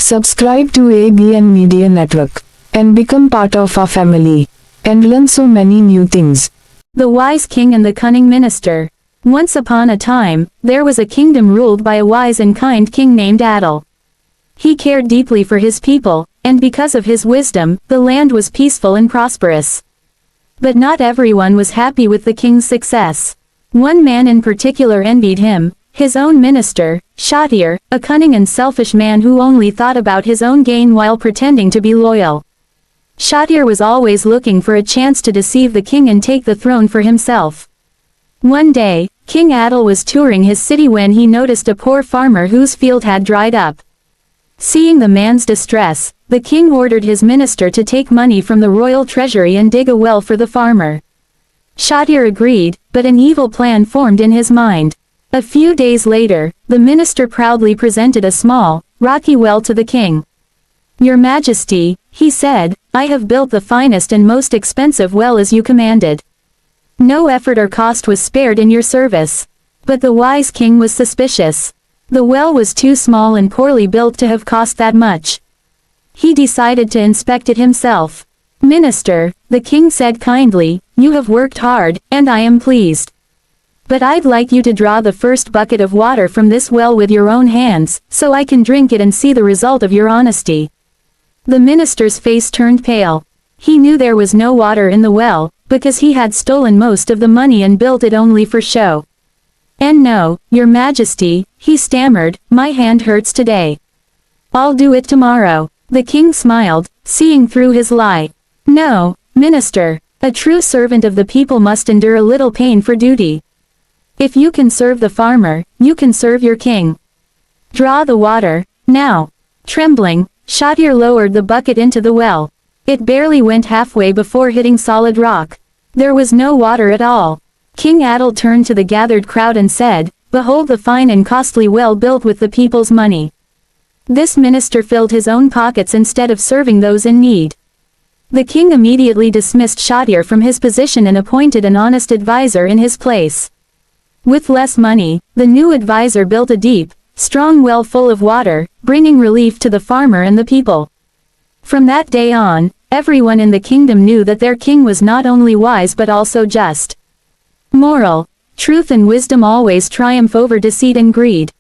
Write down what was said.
Subscribe to ABN Media Network and become part of our family and learn so many new things. The Wise King and the Cunning Minister. Once upon a time, there was a kingdom ruled by a wise and kind king named Adil. He cared deeply for his people, and because of his wisdom, the land was peaceful and prosperous. But not everyone was happy with the king's success. One man in particular envied him, his own minister, Shatir, a cunning and selfish man who only thought about his own gain while pretending to be loyal. Shatir was always looking for a chance to deceive the king and take the throne for himself. One day, King Adil was touring his city when he noticed a poor farmer whose field had dried up. Seeing the man's distress, the king ordered his minister to take money from the royal treasury and dig a well for the farmer. Shatir agreed, but an evil plan formed in his mind. A few days later, the minister proudly presented a small, rocky well to the king. "Your Majesty," he said, "I have built the finest and most expensive well as you commanded. No effort or cost was spared in your service." But the wise king was suspicious. The well was too small and poorly built to have cost that much. He decided to inspect it himself. "Minister," the king said kindly, "you have worked hard, and I am pleased. But I'd like you to draw the first bucket of water from this well with your own hands, so I can drink it and see the result of your honesty." The minister's face turned pale. He knew there was no water in the well, because he had stolen most of the money and built it only for show. "And no, your Majesty," he stammered, "my hand hurts today. I'll do it tomorrow." The king smiled, seeing through his lie. "No, minister, a true servant of the people must endure a little pain for duty. If you can serve the farmer, you can serve your king. Draw the water, now." Trembling, Shatir lowered the bucket into the well. It barely went halfway before hitting solid rock. There was no water at all. King Adil turned to the gathered crowd and said, "Behold the fine and costly well built with the people's money." This minister filled his own pockets instead of serving those in need. The king immediately dismissed Shatir from his position and appointed an honest advisor in his place. With less money, the new advisor built a deep, strong well full of water, bringing relief to the farmer and the people. From that day on, everyone in the kingdom knew that their king was not only wise but also just. Moral: truth and wisdom always triumph over deceit and greed.